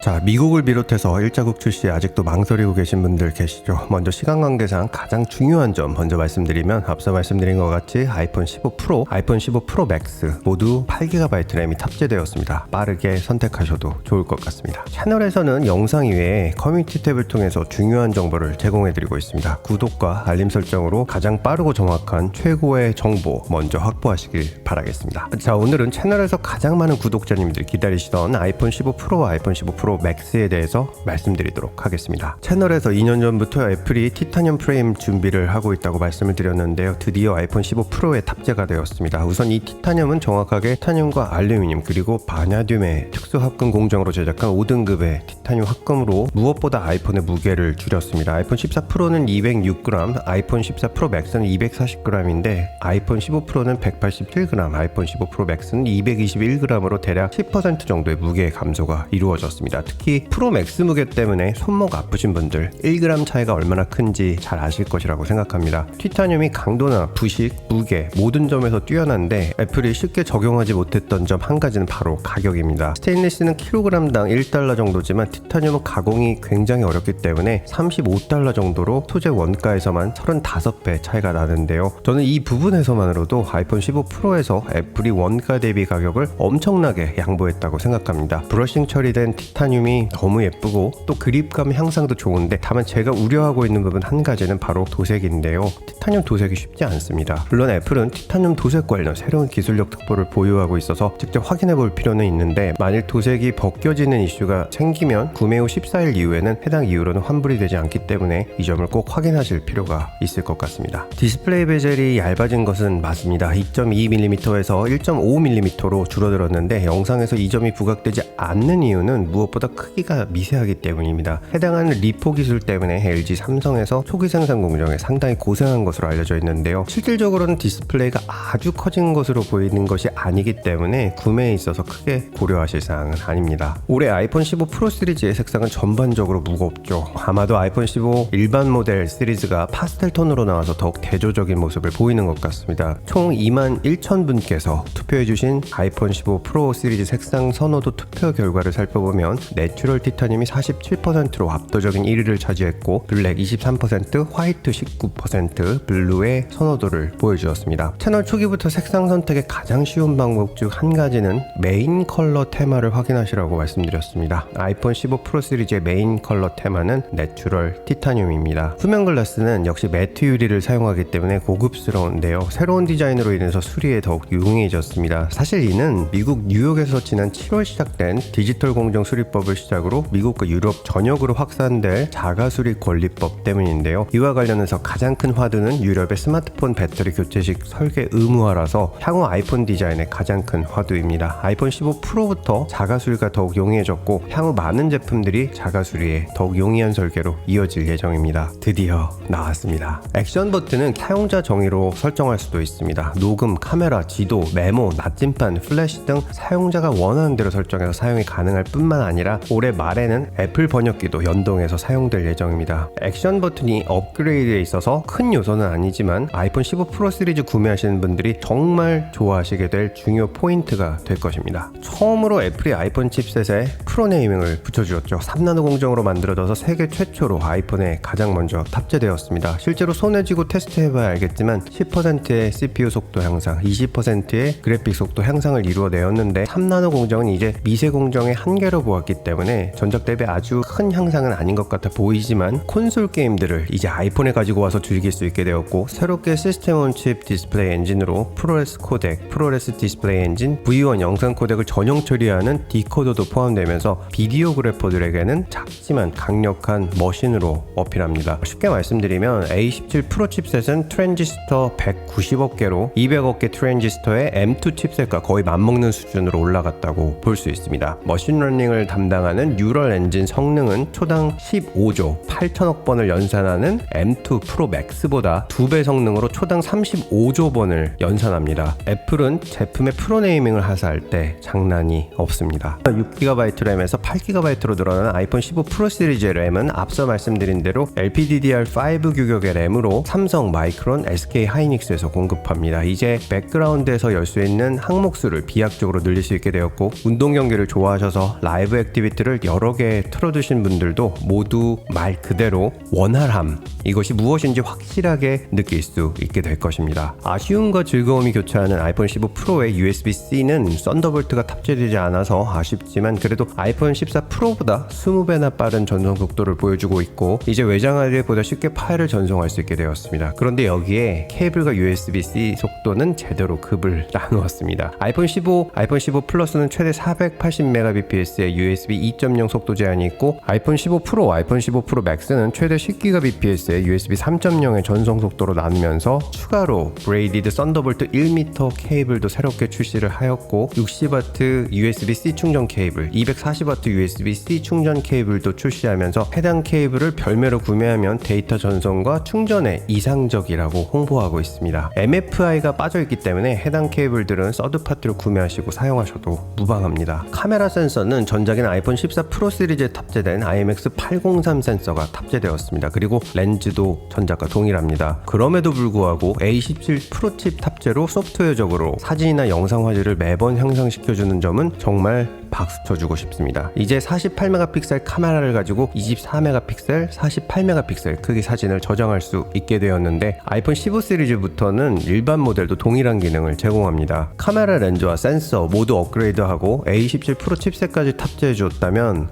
자, 미국을 비롯해서 1자국 출시에 아직도 망설이고 계신 분들 계시죠. 먼저 시간 관계상 가장 중요한 점 먼저 말씀드리면, 앞서 말씀드린 것 같이 아이폰 15 프로, 아이폰 15 프로 맥스 모두 8GB 램이 탑재되었습니다. 빠르게 선택하셔도 좋을 것 같습니다. 채널에서는 영상 이외에 커뮤니티 탭을 통해서 중요한 정보를 제공해드리고 있습니다. 구독과 알림 설정으로 가장 빠르고 정확한 최고의 정보 먼저 확보하시길 바라겠습니다. 자, 오늘은 채널에서 가장 많은 구독자님들이 기다리시던 아이폰 15 프로와 아이폰 15 프로 맥스에 대해서 말씀드리도록 하겠습니다. 채널에서 2년 전부터 애플이 티타늄 프레임 준비를 하고 있다고 말씀을 드렸는데요. 드디어 아이폰 15 프로에 탑재가 되었습니다. 우선 이 티타늄은 정확하게 티타늄과 알루미늄 그리고 바나듐의 특수 합금 공정으로 제작한 5등급의 티타늄 합금으로 무엇보다 아이폰의 무게를 줄였습니다. 아이폰 14 프로는 206g, 아이폰 14 프로 맥스는 240g인데 아이폰 15 프로는 187g, 아이폰 15 프로 맥스는 221g으로 대략 10% 정도의 무게 감소가 이루어졌습니다. 특히 프로 맥스 무게 때문에 손목 아프신 분들 1g 차이가 얼마나 큰지 잘 아실 것이라고 생각합니다. 티타늄이 강도나 부식, 무게 모든 점에서 뛰어난데 애플이 쉽게 적용하지 못했던 점 한 가지는 바로 가격입니다. 스테인리스는 킬로그램당 1달러 정도지만 티타늄은 가공이 굉장히 어렵기 때문에 35달러 정도로 소재 원가에서만 35배 차이가 나는데요. 저는 이 부분에서만으로도 아이폰 15 프로에서 애플이 원가 대비 가격을 엄청나게 양보했다고 생각합니다. 브러싱 처리된 티타늄이 너무 예쁘고 또 그립감 향상도 좋은데, 다만 제가 우려하고 있는 부분 한 가지는 바로 도색인데요. 티타늄 도색이 쉽지 않습니다. 물론 애플은 티타늄 도색 관련 새로운 기술력 특보를 보유하고 있어서 직접 확인해 볼 필요는 있는데, 만일 도색이 벗겨지는 이슈가 생기면 구매 후 14일 이후에는 해당 이유로는 환불이 되지 않기 때문에 이 점을 꼭 확인하실 필요가 있을 것 같습니다. 디스플레이 베젤이 얇아진 것은 맞습니다. 2.2mm에서 1.5mm로 줄어들었는데 영상에서 이 점이 부각되지 않는 이유는 무엇보다 크기가 미세하기 때문입니다. 해당하는 리포 기술 때문에 LG, 삼성에서 초기 생산 공정에 상당히 고생한 것으로 알려져 있는데요. 실질적으로는 디스플레이가 아주 커진 것으로 보이는 것이 아니기 때문에 구매에 있어서 크게 고려하실 사항은 아닙니다. 올해 아이폰 15 프로 시리즈의 색상은 전반적으로 무겁죠. 아마도 아이폰 15 일반 모델 시리즈가 파스텔 톤으로 나와서 더욱 대조적인 모습을 보이는 것 같습니다. 총 21,000분께서 투표해주신 아이폰 15 프로 시리즈 색상 선호도 투표 결과를 살펴보면 내추럴 티타늄이 47%로 압도적인 1위를 차지했고, 블랙 23%, 화이트 19%, 블루의 선호도를 보여주었습니다. 채널 초기부터 색상 선택의 가장 쉬운 방법 중 한 가지는 메인 컬러 테마를 확인하시라고 말씀드렸습니다. 아이폰 15 프로 시리즈의 메인 컬러 테마는 내추럴 티타늄입니다. 투명 글라스는 역시 매트 유리를 사용하기 때문에 고급스러운데요. 새로운 디자인으로 인해서 수리에 더욱 유용해졌습니다. 사실 이는 미국 뉴욕에서 지난 7월 시작된 디지털 공정 수리법을 시작으로 미국과 유럽 전역으로 확산될 자가수리 권리법 때문인데요. 이와 관련해서 가장 큰 화두는 유럽의 스마트폰 배터리 교체식 설계 의무화라서 향후 아이폰 디자인의 가장 큰 화두입니다. 아이폰 15 프로부터 자가수리가 더욱 용이해졌고, 향후 많은 제품들이 자가수리에 더욱 용이한 설계로 이어질 예정입니다. 드디어 나왔습니다. 액션 버튼은 사용자 정의로 설정할 수도 있습니다. 녹음, 카메라, 지도, 메모, 나침반, 플래시 등 사용자가 원하는 대로 설정해서 사용이 가능할 뿐만 아니라 올해 말에는 애플 번역기도 연동해서 사용될 예정입니다. 액션 버튼이 업그레이드에 있어서 큰 요소는 아니지만 아이폰 15 프로 시리즈 구매하시는 분들이 정말 좋아하시게 될 중요 포인트가 될 것입니다. 처음으로 애플이 아이폰 칩셋에 프로 네이밍을 붙여주었죠. 3나노 공정으로 만들어져서 세계 최초로 아이폰에 가장 먼저 탑재되었습니다. 실제로 손에 쥐고 테스트해봐야 알겠지만 10%의 CPU 속도 향상, 20%의 그래픽 속도 향상을 이루어내었는데 3나노 공정은 이제 미세 공정의 한계로 보았기 때문에 전작 대비 아주 큰 향상은 아닌 것 같아 보이지만, 콘솔 게임들을 이제 아이폰에 가지고 와서 즐길 수 있게 되었고, 새롭게 시스템 온 칩 디스플레이 엔진으로 프로레스 코덱, 프로레스 디스플레이 엔진, V1 영상 코덱을 전용 처리하는 디코더도 포함되면서 비디오 그래퍼들에게는 작지만 강력한 머신으로 어필합니다. 쉽게 말씀드리면 A17 프로 칩셋은 트랜지스터 190억 개로 200억 개 트랜지스터의 M2 칩셋과 거의 맞먹는 수준으로 올라갔다고 볼 수 있습니다. 머신러닝을 담당하는 뉴럴 엔진 성능은 초당 15조 8천억 번을 연산하는 M2 프로 맥스보다 2배 성능으로 초당 35조 번을 연산합니다. 애플은 제품의 프로 네이밍을 하사할 때 장난이 없습니다. 6GB 램에서 8GB로 늘어난 아이폰 15 프로 시리즈의 램은 앞서 말씀드린 대로 LPDDR5 규격의 램으로 삼성, 마이크론, SK 하이닉스에서 공급합니다. 이제 백그라운드에서 열 수 있는 항목 수를 비약적으로 늘릴 수 있게 되었고, 운동 경기를 좋아하셔서 라이브 액티비티를 여러 개 틀어두신 분들도 모두 말 그대로 원활함, 이것이 무엇인지 확실하게 느낄 수 있게 될 것입니다. 아쉬움과 즐거움이 교차하는 아이폰 15 프로의 USB-C는 썬더볼트가 탑재되지 않아서 아쉽지만 그래도 아이폰 14 프로보다 20배나 빠른 전송 속도를 보여주고 있고 이제 외장 하드보다 쉽게 파일을 전송할 수 있게 되었습니다. 그런데 여기에 케이블과 USB-C 속도는 제대로 급을 나누었습니다. 아이폰 15, 아이폰 15 플러스는 최대 480Mbps의 USB 2.0 속도 제한이 있고 아이폰 15 프로, 아이폰 15 프로 맥스는 최대 10Gbps의 USB 3.0의 전송 속도로 나누면서 추가로 브레이디드 썬더볼트 1m 케이블도 새롭게 출시를 하였고 60W USB-C 충전 케이블, 240W USB-C 충전 케이블도 출시하면서 해당 케이블을 별매로 구매하면 데이터 전송과 충전에 이상적이라고 홍보하고 있습니다. MFI가 빠져있기 때문에 해당 케이블들은 서드파티로 구매하시고 사용하셔도 무방합니다. 카메라 센서는 전작인 아이폰 14 프로 시리즈에 탑재된 IMX803 센서가 탑재되었습니다. 그리고 렌즈도 전작과 동일합니다. 그럼에도 불구하고 A17 프로 칩 탑재로 소프트웨어적으로 사진이나 영상 화질을 매번 향상시켜주는 점은 정말 박수 쳐주고 싶습니다. 이제 48메가픽셀 카메라를 가지고 24메가픽셀, 48메가픽셀 크기 사진을 저장할 수 있게 되었는데 아이폰 15 시리즈부터는 일반 모델도 동일한 기능을 제공합니다. 카메라 렌즈와 센서 모두 업그레이드하고 A17 프로 칩셋까지 탑재해 주었다면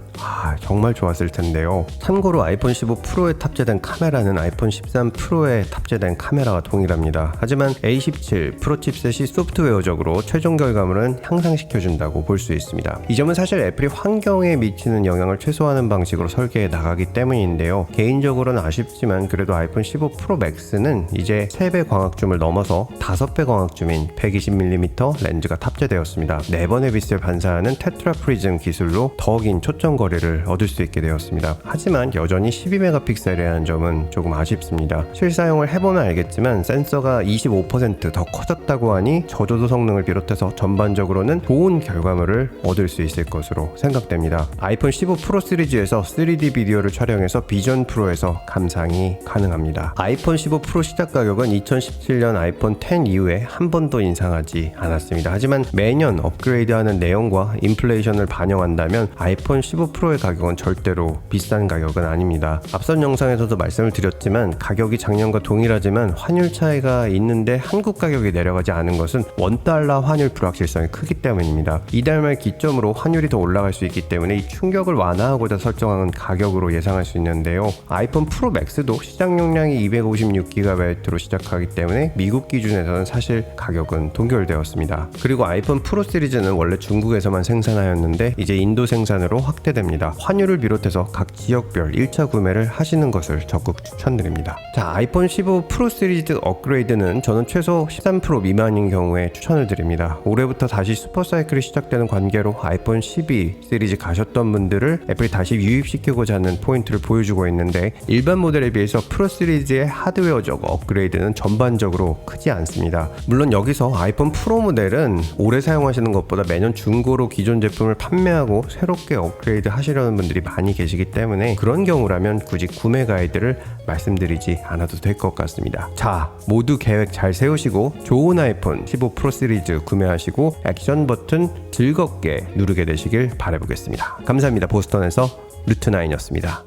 정말 좋았을 텐데요. 참고로 아이폰 15 프로에 탑재된 카메라는 아이폰 13 프로에 탑재된 카메라와 동일합니다. 하지만 A17 프로 칩셋이 소프트웨어적으로 최종 결과물은 향상시켜준다고 볼 수 있습니다. 이 점은 사실 애플이 환경에 미치는 영향을 최소화하는 방식으로 설계해 나가기 때문인데요. 개인적으로는 아쉽지만 그래도 아이폰 15 프로 맥스는 이제 3배 광학줌을 넘어서 5배 광학줌인 120mm 렌즈가 탑재되었습니다. 4번의 빛을 반사하는 테트라 프리즘 기술로 더 긴 초점 거리를 얻을 수 있게 되었습니다. 하지만 여전히 12메가픽셀이라는 점은 조금 아쉽습니다. 실사용을 해보면 알겠지만 센서가 25% 더 커졌다고 하니 저조도 성능을 비롯해서 전반적으로는 좋은 결과물을 얻을 수 있을 것으로 생각됩니다. 아이폰 15 프로 시리즈에서 3D 비디오를 촬영해서 비전 프로에서 감상이 가능합니다. 아이폰 15 프로 시작 가격은 2017년 아이폰 10 이후에 한 번도 인상하지 않았습니다. 하지만 매년 업그레이드하는 내용과 인플레이션을 반영한다면 아이폰 15 프로의 가격은 절대로 비싼 가격은 아닙니다. 앞선 영상에서도 말씀을 드렸지만 가격이 작년과 동일하지만 환율 차이가 있는데 한국 가격이 내려가지 않은 것은 $1 환율 불확실성이 크기 때문입니다. 이달 말 기점으로 환율이 더 올라갈 수 있기 때문에 이 충격을 완화하고자 설정한 가격으로 예상할 수 있는데요. 아이폰 프로 맥스도 시장 용량이 256GB로 시작하기 때문에 미국 기준에서는 사실 가격은 동결되었습니다. 그리고 아이폰 프로 시리즈는 원래 중국에서만 생산하였는데 이제 인도 생산으로 확대됩니다. 환율을 비롯해서 각 지역별 1차 구매를 하시는 것을 적극 추천드립니다. 자, 아이폰 15 프로 시리즈 업그레이드는 저는 최소 13 프로 미만인 경우에 추천을 드립니다. 올해부터 다시 슈퍼사이클이 시작되는 관계로 아이폰 12 시리즈 가셨던 분들을 애플이 다시 유입시키고자 하는 포인트를 보여주고 있는데 일반 모델에 비해서 프로 시리즈의 하드웨어적 업그레이드는 전반적으로 크지 않습니다. 물론 여기서 아이폰 프로 모델은 오래 사용하시는 것보다 매년 중고로 기존 제품을 판매하고 새롭게 업그레이드 하시려는 분들이 많이 계시기 때문에 그런 경우라면 굳이 구매 가이드를 말씀드리지 않아도 될 것 같습니다. 자, 모두 계획 잘 세우시고 좋은 아이폰 15 프로 시리즈 구매하시고 액션 버튼 즐겁게 누르게 되시길 바라보겠습니다. 감사합니다. 보스턴에서 루트9이었습니다.